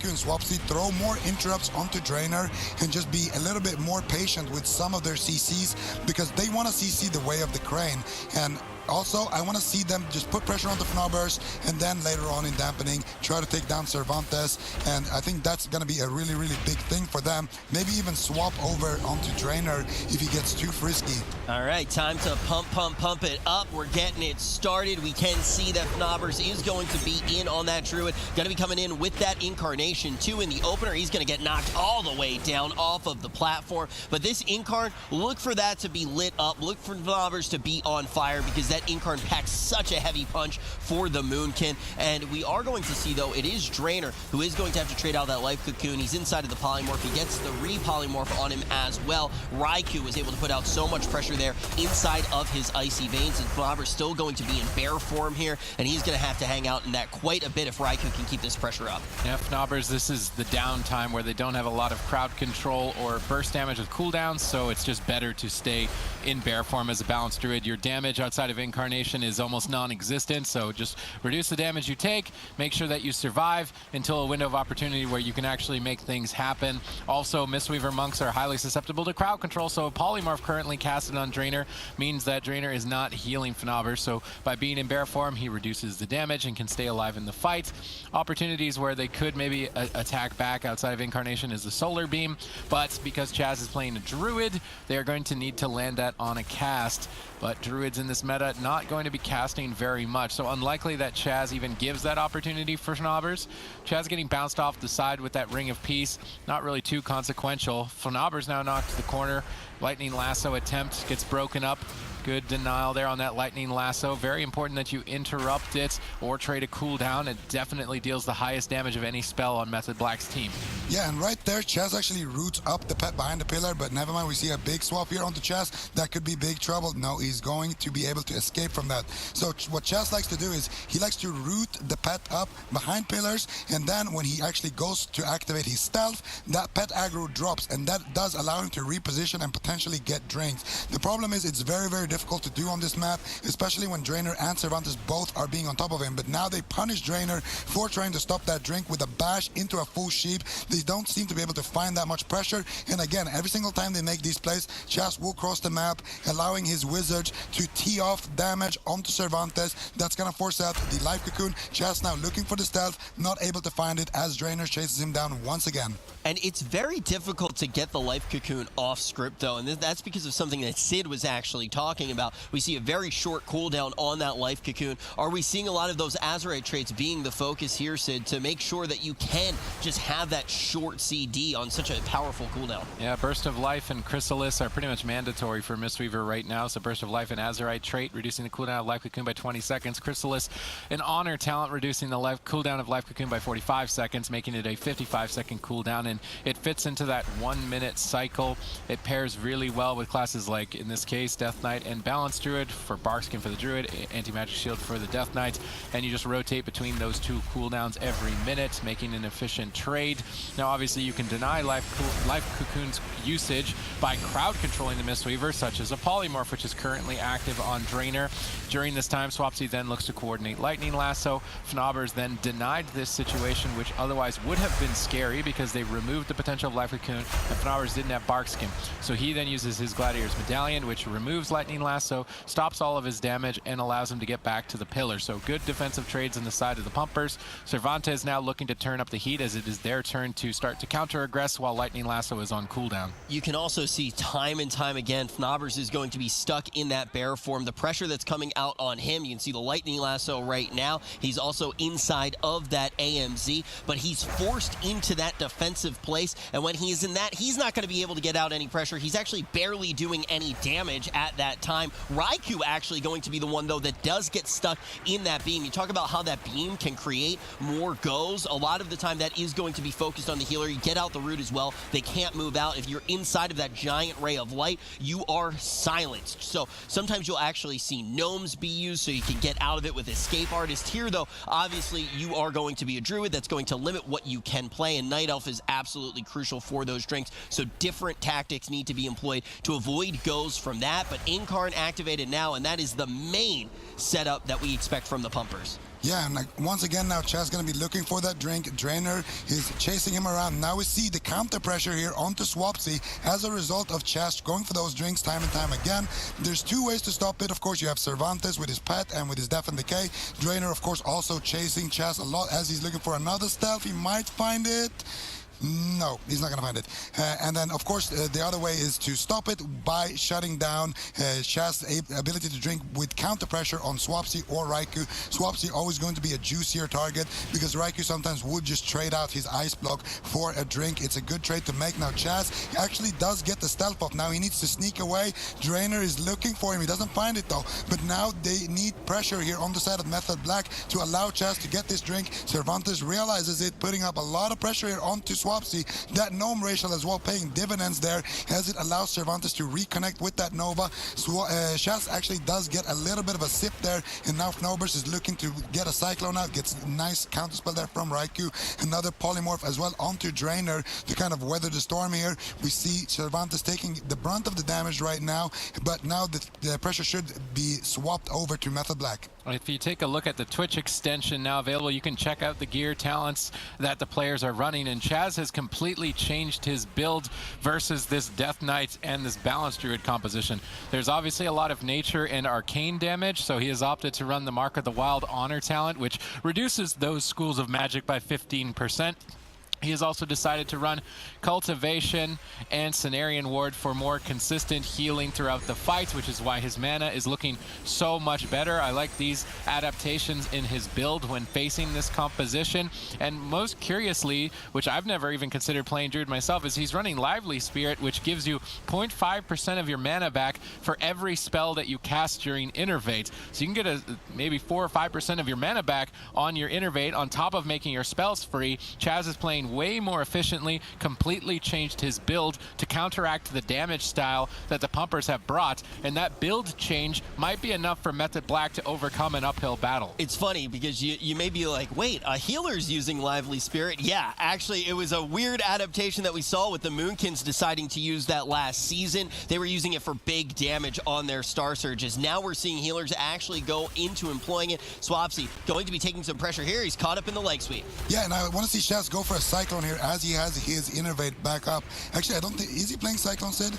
Cocoon, Swapsy throw more interrupts onto Drainer and just be a little bit more patient with some of their CCs, because they want to CC the way of the Crane. And also, I want to see them just put pressure on the Fnaubers, and then later on in dampening, try to take down Cervantes. And I think that's going to be a really, really big thing for them. Maybe even swap over onto Drainer if he gets too frisky. All right, time to pump it up. We're getting it started. We can see that Fnaubers is going to be in on that Druid. Going to be coming in with that Incarnation, too, in the opener. He's going to get knocked all the way down off of the platform. But this Incarn, look for that to be lit up. Look for Fnaubers to be on fire, because that Incarn packs such a heavy punch for the Moonkin. And we are going to see, though, it is Drainer who is going to have to trade out that Life Cocoon. He's inside of the Polymorph. He gets the re-Polymorph on him as well. Raikou was able to put out so much pressure there inside of his Icy Veins, and Fnaubers still going to be in bear form here, and he's going to have to hang out in that quite a bit if Raikou can keep this pressure up. Yeah, Fnaubers, this is the downtime where they don't have a lot of crowd control or burst damage with cooldowns, so it's just better to stay in bear form as a balanced Druid. Your damage outside of Incarnation is almost non-existent, so just reduce the damage you take, make sure that you survive until a window of opportunity where you can actually make things happen. Also, Mistweaver monks are highly susceptible to crowd control, so a Polymorph currently casted on Drainer means that Drainer is not healing Fnaubers, so by being in bear form, he reduces the damage and can stay alive in the fight. Opportunities where they could maybe attack back outside of Incarnation is the Solar Beam, but because Chaz is playing a Druid, they are going to need to land that on a cast. But Druids in this meta not going to be casting very much, so unlikely that Chaz even gives that opportunity for Fnaubers. Chaz getting bounced off the side with that Ring of Peace, not really too consequential. Fnaubers now knocked to the corner. Lightning Lasso attempt gets broken up. Good denial there on that Lightning Lasso. Very important that you interrupt it or trade a cooldown. It definitely deals the highest damage of any spell on Method Black's team. Yeah, and right there, Chaz actually roots up the pet behind the pillar, but never mind, we see a big swap here onto Chaz. That could be big trouble. No, he's going to be able to escape from that. So what Chaz likes to do is he likes to root the pet up behind pillars, and then when he actually goes to activate his stealth, that pet aggro drops, and that does allow him to reposition and potentially get drinks. The problem is it's very, very difficult to do on this map, especially when Drainer and Cervantes both are being on top of him. But now they punish Drainer for trying to stop that drink with a bash into a full sheep. They don't seem to be able to find that much pressure, and again, every single time they make these plays, Chaz will cross the map, allowing his wizards to tee off damage onto Cervantes. That's gonna force out the Life Cocoon. Chaz now looking for the stealth, not able to find it as Drainer chases him down once again. And it's very difficult to get the Life Cocoon off script, though, and that's because of something that Sid was actually talking about. We see a very short cooldown on that Life Cocoon. Are we seeing a lot of those Azerite traits being the focus here, Sid, to make sure that you can just have that short CD on such a powerful cooldown? Yeah, Burst of Life and Chrysalis are pretty much mandatory for Mistweaver right now. So Burst of Life and Azerite trait, reducing the cooldown of Life Cocoon by 20 seconds. Chrysalis, an Honor talent, reducing the cooldown of Life Cocoon by 45 seconds, making it a 55-second cooldown. And it fits into that 1 minute cycle. It pairs really well with classes like, in this case, Death Knight and Balanced Druid for Barkskin for the Druid, Anti-Magic Shield for the Death Knight, and you just rotate between those two cooldowns every minute, making an efficient trade. Now, obviously, you can deny Life Cocoon's usage by crowd controlling the Mistweaver, such as a Polymorph, which is currently active on Drainer. During this time, Swapsy then looks to coordinate Lightning Lasso. Fnaubers then denied this situation, which otherwise would have been scary because they removed the potential of Life Cocoon, and Fnaubers didn't have Barkskin. So he then uses his Gladiator's Medallion, which removes Lightning Lasso, stops all of his damage, and allows him to get back to the pillar. So good defensive trades on the side of the pumpers. Cervantes now looking to turn up the heat as it is their turn to start to counter-aggress while Lightning Lasso is on cooldown. You can also see time and time again, Fnaubers is going to be stuck in that bear form. The pressure that's coming out on him, you can see the Lightning Lasso right now. He's also inside of that AMZ, but he's forced into that defensive place, and when he is in that, he's not going to be able to get out any pressure. He's actually barely doing any damage at that time. Raikou actually going to be the one, though, that does get stuck in that beam. You talk about how that beam can create more goes. A lot of the time that is going to be focused on the healer. You get out the root as well. They can't move out. If you're inside of that giant ray of light, you are silenced. So sometimes you'll actually see gnomes be used so you can get out of it with escape artist. Here, though, obviously you are going to be a druid. That's going to limit what you can play, and Night Elf is absolutely crucial for those drinks. So different tactics need to be employed to avoid goes from that. But Incarn activated now, and that is the main setup that we expect from the pumpers. Yeah, and like once again now Chaz gonna be looking for that drink. Drainer is chasing him around. Now we see the counter pressure here onto Swapsy as a result of Chaz going for those drinks time and time again. There's two ways to stop it. Of course, you have Cervantes with his pet and with his Death and Decay. Drainer, of course, also chasing Chaz a lot as he's looking for another stealth. He might find it. No, he's not going to find it. And then, of course, the other way is to stop it by shutting down Chaz's ability to drink with counter pressure on Swapsy or Raikou. Swapsy always going to be a juicier target because Raikou sometimes would just trade out his ice block for a drink. It's a good trade to make. Now, Chaz actually does get the stealth off. Now he needs to sneak away. Drainer is looking for him. He doesn't find it, though. But now they need pressure here on the side of Method Black to allow Chaz to get this drink. Cervantes realizes it, putting up a lot of pressure here onto Swapsy. That Gnome racial as well paying dividends there as it allows Cervantes to reconnect with that Nova. Chaz actually does get a little bit of a sip there, and now Fnobers is looking to get a Cyclone out. Gets a nice counterspell there from Raikou. Another Polymorph as well onto Drainer to kind of weather the storm here. We see Cervantes taking the brunt of the damage right now, but now the pressure should be swapped over to Method Black. If you take a look at the Twitch extension now available, you can check out the gear talents that the players are running, and Chaz has completely changed his build versus this Death Knight and this Balanced Druid composition. There's obviously a lot of nature and arcane damage, so he has opted to run the Mark of the Wild Honor talent, which reduces those schools of magic by 15%. He has also decided to run Cultivation and Cenarian Ward for more consistent healing throughout the fight, which is why his mana is looking so much better. I like these adaptations in his build when facing this composition. And most curiously, which I've never even considered playing Druid myself, is he's running Lively Spirit, which gives you 0.5% of your mana back for every spell that you cast during Innervate. So you can get maybe 4 or 5% of your mana back on your Innervate on top of making your spells free. Chaz is playing way more efficiently, completely changed his build to counteract the damage style that the Pumpers have brought, and that build change might be enough for Method Black to overcome an uphill battle. It's funny because you may be like, wait, a healer's using Lively Spirit? Yeah, actually, it was a weird adaptation that we saw with the Moonkins deciding to use that last season. They were using it for big damage on their Star Surges. Now we're seeing healers actually go into employing it. Swapsy going to be taking some pressure here. He's caught up in the leg sweep. Yeah, and I want to see Chaz go for a Cyclone here as he has his Innervate back up. Actually, I don't think, is he playing Cyclone, Sid?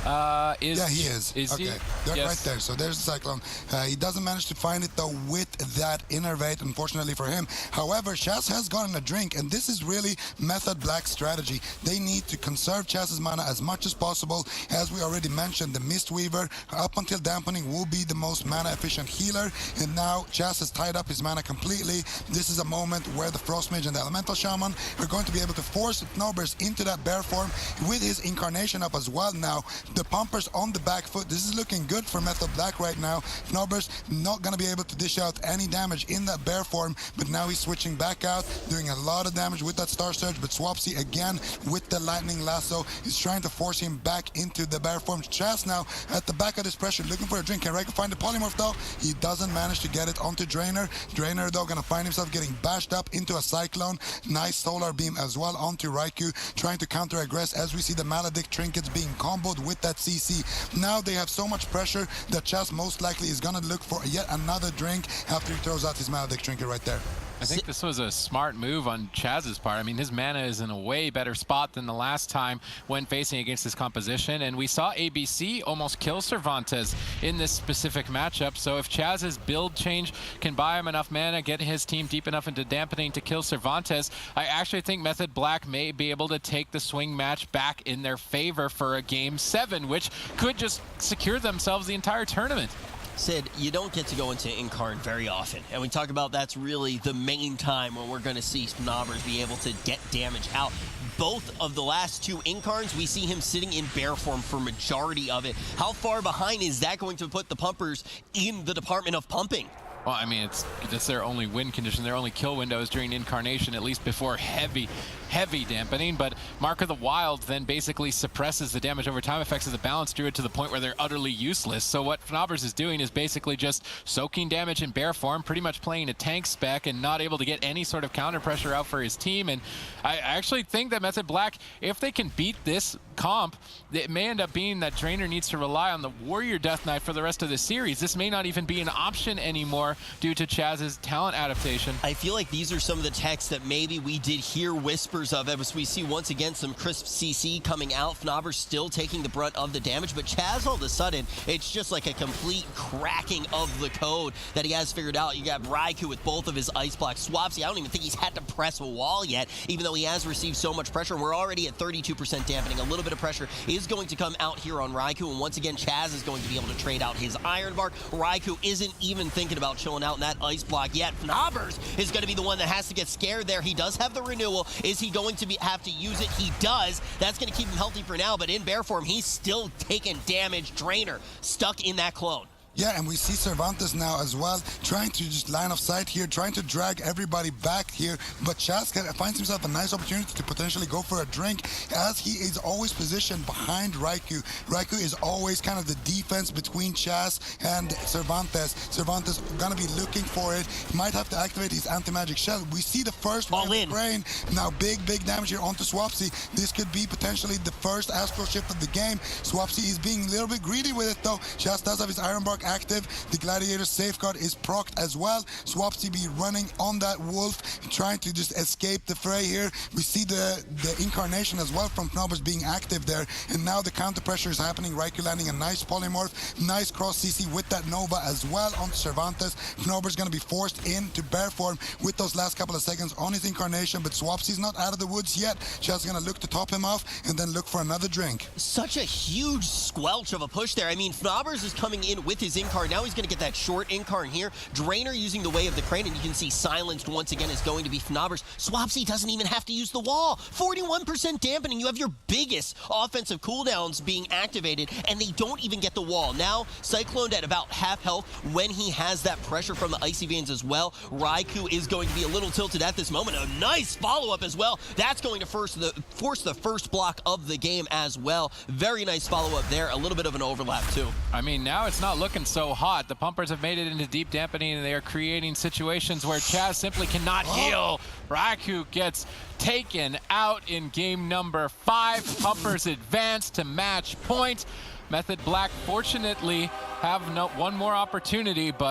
Yeah, he is. Okay, they're yes. right there. So there's the Cyclone. He doesn't manage to find it though with that Innervate, unfortunately for him. However, Chaz has gotten a drink, and this is really Method Black's strategy. They need to conserve Chaz's mana as much as possible. As we already mentioned, the Mistweaver up until Dampening will be the most mana efficient healer, and now Chaz has tied up his mana completely. This is a moment where the Frost Mage and the Elemental Shaman are going to be able to force Fnobers into that bear form with his Incarnation up as well now. The Pumpers on the back foot. This is looking good for Method Black right now. Fnobers not going to be able to dish out any damage in that bear form, but now he's switching back out, doing a lot of damage with that Star Surge, but Swapsy again with the Lightning Lasso is trying to force him back into the bear form. Chaz now at the back of this pressure, looking for a drink. Can Raikou find the Polymorph though? He doesn't manage to get it onto Drainer. Drainer though going to find himself getting bashed up into a Cyclone. Nice Solar Beam as well onto Raikou, trying to counter-aggress as we see the Maledict Trinkets being comboed with that CC. Now they have so much pressure that Chaz most likely is going to look for yet another drink after he throws out his Maledict Trinket right there. I think this was a smart move on Chaz's part. I mean, his mana is in a way better spot than the last time when facing against this composition, and we saw ABC almost kill Cervantes in this specific matchup. So if Chaz's build change can buy him enough mana, get his team deep enough into Dampening to kill Cervantes, I actually think Method Black may be able to take the swing match back in their favor for a Game 7, which could just secure themselves the entire tournament. Sid, you don't get to go into Incarn very often, and we talk about that's really the main time when we're going to see Fnobers be able to get damage out. Both of the last two Incarns, we see him sitting in bear form for majority of it. How far behind is that going to put the Pumpers in the department of pumping? Well, I mean, it's their only win condition, their only kill windows during Incarnation, at least before heavy heavy dampening, but Mark of the Wild then basically suppresses the damage over time effects of the Balance Druid to the point where they're utterly useless. So what Fnaubers is doing is basically just soaking damage in bear form, pretty much playing a tank spec and not able to get any sort of counter pressure out for his team. And I actually think that Method Black, if they can beat this comp, it may end up being that Drainer needs to rely on the Warrior Death Knight for the rest of the series. This may not even be an option anymore due to Chaz's talent adaptation. I feel like these are some of the techs that maybe we did hear whispers of as we see once again some crisp CC coming out. Fnaubers still taking the brunt of the damage, but Chaz all of a sudden, it's just like a complete cracking of the code that he has figured out. You got Raikou with both of his ice blocks. Swapsy, I don't even think he's had to press a wall yet, even though he has received so much pressure. We're already at 32% dampening. A little bit of pressure is going to come out here on Raikou, and once again, Chaz is going to be able to trade out his Iron Bark. Raikou isn't even thinking about chilling out in that ice block yet. Fnaubers is going to be the one that has to get scared there. He does have the renewal. Is he going to have to use it? He does. That's going to keep him healthy for now, but in bear form, he's still taking damage. Drainer stuck in that clone. Yeah, and we see Cervantes now as well, trying to just line of sight here, trying to drag everybody back here. But Chaz finds himself a nice opportunity to potentially go for a drink, as he is always positioned behind Raikou. Raikou is always kind of the defense between Chaz and Cervantes. Cervantes gonna be looking for it. He might have to activate his anti-magic shell. We see the first All in. Crane. Now big damage here onto Swapsy. This could be potentially the first Astral Shift of the game. Swapsy is being a little bit greedy with it though. Chaz does have his Iron Bark active. The Gladiator Safeguard is procced as well. Swapsy be running on that wolf, trying to just escape the fray here. We see the Incarnation as well from Fnaubers being active there, and now the counter pressure is happening. Raikou landing a nice polymorph, nice cross CC with that Nova as well on Cervantes. Fnaubers going to be forced into bear form with those last couple of seconds on his Incarnation, but Swapsy's not out of the woods yet. Chaz going to look to top him off and then look for another drink. Such a huge squelch of a push there. I mean, Fnaubers is coming in with his Incarn. Now he's going to get that short Incarn here. Drainer using the Way of the Crane, and you can see silenced once again is going to be Fnaubers. Swapsy doesn't even have to use the wall. 41% dampening. You have your biggest offensive cooldowns being activated, and they don't even get the wall. Now, Cycloned at about half health when he has that pressure from the Icy Veins as well. Raikou is going to be a little tilted at this moment. A nice follow-up as well. That's going to force the first block of the game as well. Very nice follow-up there. A little bit of an overlap, too. I mean, now it's not looking so hot. The Pumpers have made it into deep dampening, and they are creating situations where Chaz simply cannot heal. Raikou gets taken out in game number 5. Pumpers advance to match point. Method Black, fortunately, have one more opportunity, but